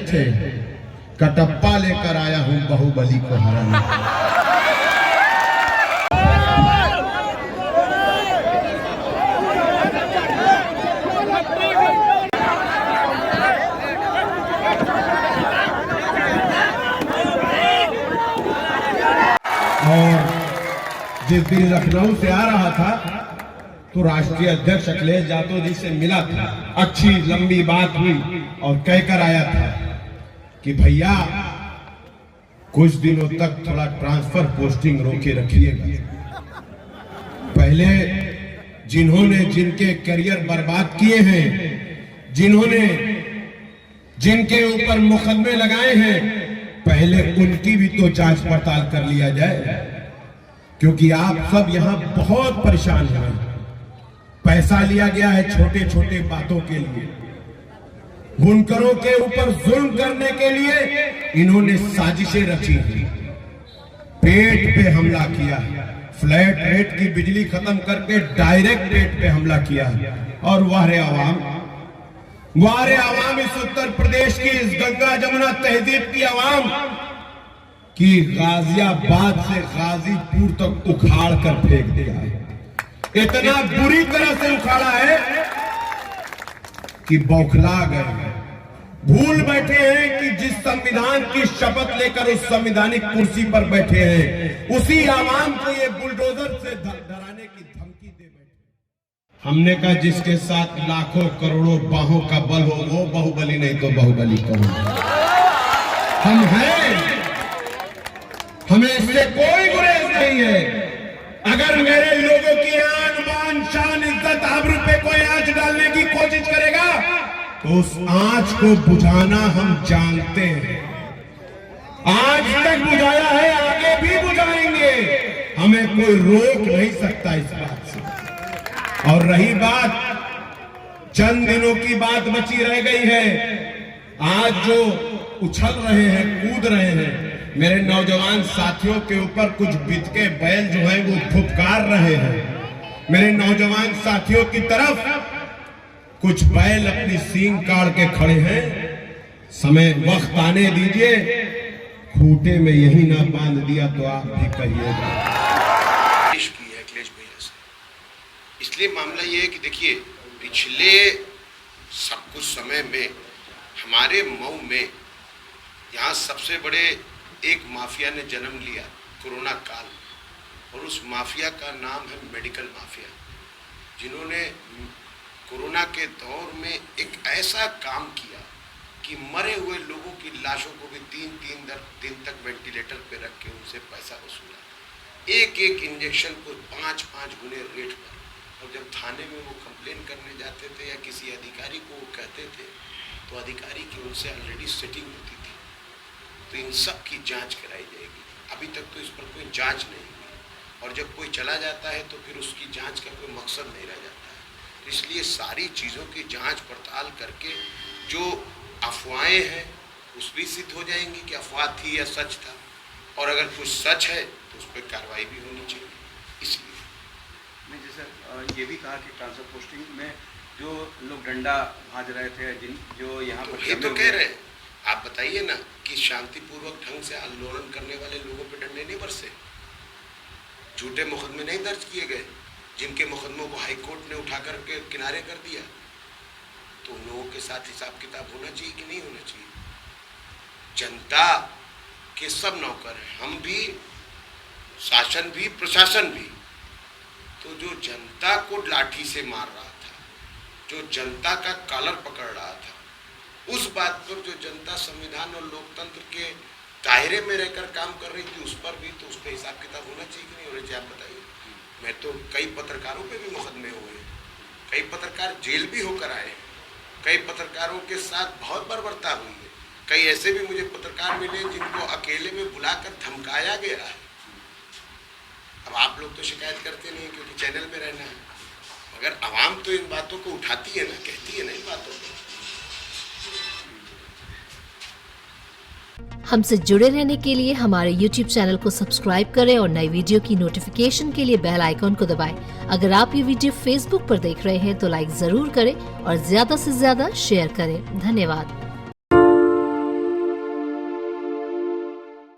थे, कटप्पा लेकर आया हूं बाहुबली को हराने। और जिस दिन लखनऊ से आ रहा था तो राष्ट्रीय अध्यक्ष अखिलेश यादव जी से मिला था, अच्छी लंबी बात हुई और कहकर आया था कि भैया कुछ दिनों तक थोड़ा ट्रांसफर पोस्टिंग रोके रखिएगा। पहले जिन्होंने जिनके करियर बर्बाद किए हैं, जिन्होंने जिनके ऊपर मुकदमे लगाए हैं, पहले उनकी भी तो जांच पड़ताल कर लिया जाए, क्योंकि आप सब यहां बहुत परेशान हैं। पैसा लिया गया है छोटे छोटे बातों के लिए, बुनकरों के ऊपर जुल्म करने के लिए इन्होंने साजिशें रची हैं। पेट पे हमला किया, फ्लैट रेट की बिजली खत्म करके डायरेक्ट रेट पे हमला किया। और वारे आवाम इस उत्तर प्रदेश की, इस गंगा जमुना तहजीब की आवाम की गाजियाबाद से गाजीपुर तक उखाड़ कर फेंक दिया है। इतना बुरी तरह से उखाड़ा है कि बौखला गए हैं, भूल बैठे हैं कि जिस संविधान की शपथ लेकर उस संवैधानिक कुर्सी पर बैठे हैं, उसी आवाम को ये बुलडोजर से डराने की धमकी दे बैठे। हमने कहा जिसके साथ लाखों करोड़ों बाहों का बल हो वो बाहुबली नहीं तो बाहुबली कौन? हम हैं, हमें इससे कोई गुरेज नहीं है। अगर मेरे लोगों की आन बान शान इज्जत आबरू पे कोई आंच डालने की कोशिश करेगा तो उस आंच को बुझाना हम जानते हैं। आज तक बुझाया है, आगे भी बुझाएंगे, हमें कोई रोक नहीं सकता इस बात से। और रही बात चंद दिनों की बात बची रह गई है, आज जो उछल रहे हैं, कूद रहे हैं, मेरे नौजवान साथियों के ऊपर कुछ बितके बैल जो हैं वो फुफकार रहे हैं। मेरे नौजवान साथियों की तरफ कुछ बैल अपनी सींग काट के खड़े हैं। समय वक्त आने दीजिए, खूंटे में यही ना बांध दिया तो आप भी कहिएगा। अखिलेश भैया से इसलिए मामला ये है कि देखिए, पिछले सब कुछ समय में हमारे मऊ में यहाँ सबसे बड़े एक माफिया ने जन्म लिया कोरोना काल, और उस माफिया का नाम है मेडिकल माफिया, जिन्होंने कोरोना के दौर में एक ऐसा काम किया कि मरे हुए लोगों की लाशों को भी 3-3 दिन तक वेंटिलेटर पे रख के उनसे पैसा वसूला, एक एक इंजेक्शन को 5-5 गुने रेट पर। और जब थाने में वो कंप्लेन करने जाते थे या किसी अधिकारी को वो कहते थे तो अधिकारी की उनसे ऑलरेडी सेटिंग होती थी। तो इन सब की जांच कराई जाएगी। अभी तक तो इस पर कोई जांच नहीं हुई, और जब कोई चला जाता है तो फिर उसकी जांच का कोई मकसद नहीं रह जाता है। तो इसलिए सारी चीज़ों की जांच पड़ताल करके जो अफवाहें हैं उस भी सिद्ध हो जाएंगी कि अफवाह थी या सच था, और अगर कुछ सच है तो उस पर कार्रवाई भी होनी चाहिए। इसलिए मैं जैसे ये भी कहा कि ट्रांसफर पोस्टिंग में जो लोग डंडा भाज रहे थे, जो यहाँ पर ये तो कह रहे हैं, आप बताइए ना कि शांतिपूर्वक ढंग से आंदोलन करने वाले लोगों पर डंडे नहीं बरसे, झूठे मुकदमे नहीं दर्ज किए गए, जिनके मुकदमों को हाईकोर्ट ने उठा करके किनारे कर दिया। तो उन लोगों के साथ हिसाब किताब होना चाहिए कि नहीं होना चाहिए? जनता के सब नौकर हैं, हम भी, शासन भी, प्रशासन भी। तो जो जनता को लाठी से मार रहा था, जो जनता का कॉलर पकड़ रहा था, उस बात पर जो जनता संविधान और लोकतंत्र के दायरे में रहकर काम कर रही थी, उस पर भी तो उसका हिसाब किताब होना चाहिए कि नहीं होना चाहिए? आप बताइए। मैं तो कई पत्रकारों पे भी मुकदमे हुए, कई पत्रकार जेल भी होकर आए, कई पत्रकारों के साथ बहुत बर्बरता हुई है, कई ऐसे भी मुझे पत्रकार मिले जिनको अकेले में बुलाकर धमकाया गया है। अब आप लोग तो शिकायत करते नहीं क्योंकि चैनल में रहना है, मगर आवाम तो इन बातों को उठाती है ना, कहती है ना इन बातों को। हमसे जुड़े रहने के लिए हमारे YouTube चैनल को सब्सक्राइब करें और नई वीडियो की नोटिफिकेशन के लिए बेल आइकॉन को दबाएं। अगर आप ये वीडियो Facebook पर देख रहे हैं तो लाइक जरूर करें और ज्यादा से ज्यादा शेयर करें। धन्यवाद।